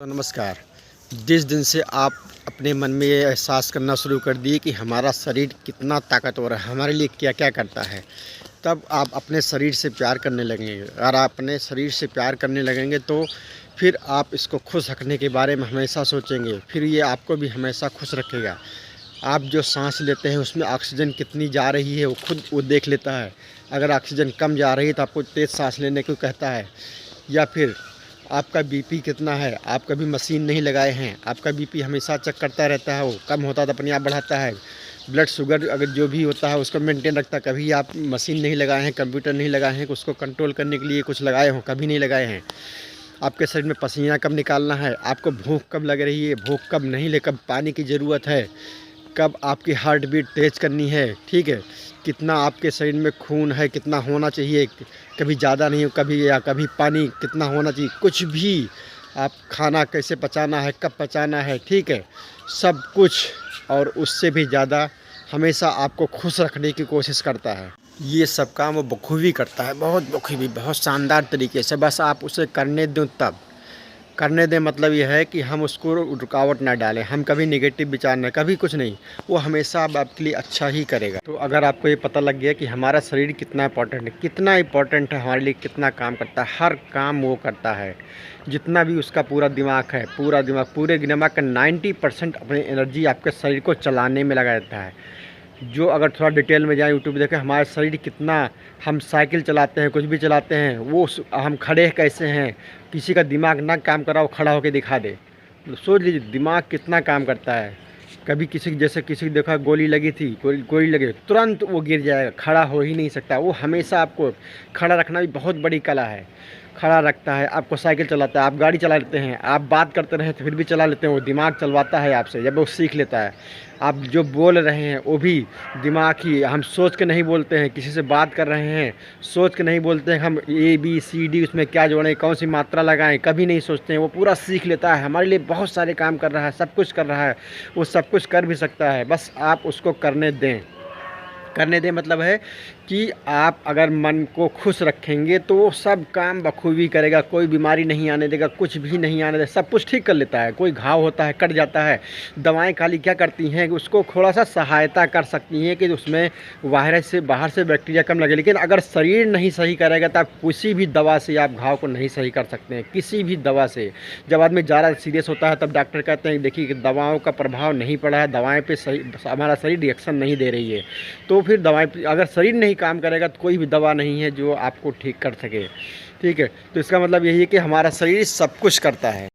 तो नमस्कार। जिस दिन से आप अपने मन में ये एहसास करना शुरू कर दिए कि हमारा शरीर कितना ताकतवर है, हमारे लिए क्या-क्या करता है, तब आप अपने शरीर से प्यार करने लगेंगे। अगर आप अपने शरीर से प्यार करने लगेंगे तो फिर आप इसको खुश रखने के बारे में हमेशा सोचेंगे, फिर ये आपको भी हमेशा खुश रखेगा। आप जो साँस लेते हैं उसमें ऑक्सीजन कितनी जा रही है वो खुद वो देख लेता है। अगर ऑक्सीजन कम जा रही है तो आपको तेज़ साँस लेने को कहता है। या फिर आपका बीपी कितना है, आप कभी मशीन नहीं लगाए हैं, आपका बीपी हमेशा चेक करता रहता है, वो कम होता है तो अपने आप बढ़ाता है। ब्लड शुगर अगर जो भी होता है उसको मेंटेन रखता है। कभी आप मशीन नहीं लगाए हैं, कंप्यूटर नहीं लगाए हैं कि उसको कंट्रोल करने के लिए कुछ लगाए हों, कभी नहीं लगाए हैं। आपके शरीर में पसीना कब निकालना है, आपको भूख कब लग रही है, भूख कब नहीं ले, कब पानी की ज़रूरत है, कब आपकी हार्ट बीट तेज़ करनी है, ठीक है? कितना आपके शरीर में खून है, कितना होना चाहिए, कभी ज़्यादा नहीं कभी पानी कितना होना चाहिए, कुछ भी आप खाना कैसे पचाना है, कब पचाना है, ठीक है? सब कुछ और उससे भी ज़्यादा हमेशा आपको खुश रखने की कोशिश करता है। ये सब काम वो बखूबी करता है, बहुत बखूबी, बहुत शानदार तरीके से। बस आप उसे करने दो तब। करने दें मतलब ये है कि हम उसको रुकावट ना डालें, हम कभी नेगेटिव विचार ना, कभी कुछ नहीं, वो हमेशा अब आपके लिए अच्छा ही करेगा। तो अगर आपको ये पता लग गया कि हमारा शरीर कितना इम्पोर्टेंट है, हमारे लिए कितना काम करता है, हर काम वो करता है, जितना भी उसका पूरा दिमाग है, पूरे दिमाग का 90% अपनी एनर्जी आपके शरीर को चलाने में लगा रहता है। जो अगर थोड़ा डिटेल में जाएँ यूट्यूब देखें हमारा शरीर कितना, हम साइकिल चलाते हैं, कुछ भी चलाते हैं, वो हम खड़े कैसे हैं, किसी का दिमाग ना काम कर रहा हो खड़ा होकर दिखा दे। तो सोच लीजिए दिमाग कितना काम करता है। कभी किसी की देखा गोली लगी थी, गोली लगे तुरंत वो गिर जाएगा, खड़ा हो ही नहीं सकता। वो हमेशा आपको खड़ा रखना भी बहुत बड़ी कला है, खड़ा रखता है आपको। साइकिल चलाता है, आप गाड़ी चला लेते हैं, आप बात करते रहें तो फिर भी चला लेते हैं, वो दिमाग चलवाता है आपसे, जब वो सीख लेता है। आप जो बोल रहे हैं वो भी दिमाग ही, हम सोच के नहीं बोलते हैं, किसी से बात कर रहे हैं सोच के नहीं बोलते हैं, हम ABCD उसमें क्या जोड़ें, कौन सी मात्रा लगाएं, कभी नहीं सोचते हैं, वो पूरा सीख लेता है, हमारे लिए बहुत सारे काम कर रहा है, सब कुछ कर रहा है, वो सब कुछ कर भी सकता है, बस आप उसको करने दें। करने दें मतलब है कि आप अगर मन को खुश रखेंगे तो वो सब काम बखूबी करेगा, कोई बीमारी नहीं आने देगा, कुछ भी नहीं आने देगा, सब कुछ ठीक कर लेता है। कोई घाव होता है कट जाता है, दवाएं खाली क्या करती हैं कि उसको थोड़ा सा सहायता कर सकती हैं कि उसमें वायरस से बाहर से बैक्टीरिया कम लगे, लेकिन अगर शरीर नहीं सही करेगा तो आप किसी भी दवा से आप घाव को नहीं सही कर सकते हैं, किसी भी दवा से। जब आदमी ज़्यादा सीरियस होता है तब डॉक्टर कहते हैं देखिए कि दवाओं का प्रभाव नहीं पड़ा है, दवाएँ पे सही हमारा शरीर रिएक्शन नहीं दे रही है, तो फिर दवाएँ अगर शरीर नहीं काम करेगा तो कोई भी दवा नहीं है जो आपको ठीक कर सके, ठीक है? तो इसका मतलब यही है कि हमारा शरीर सब कुछ करता है।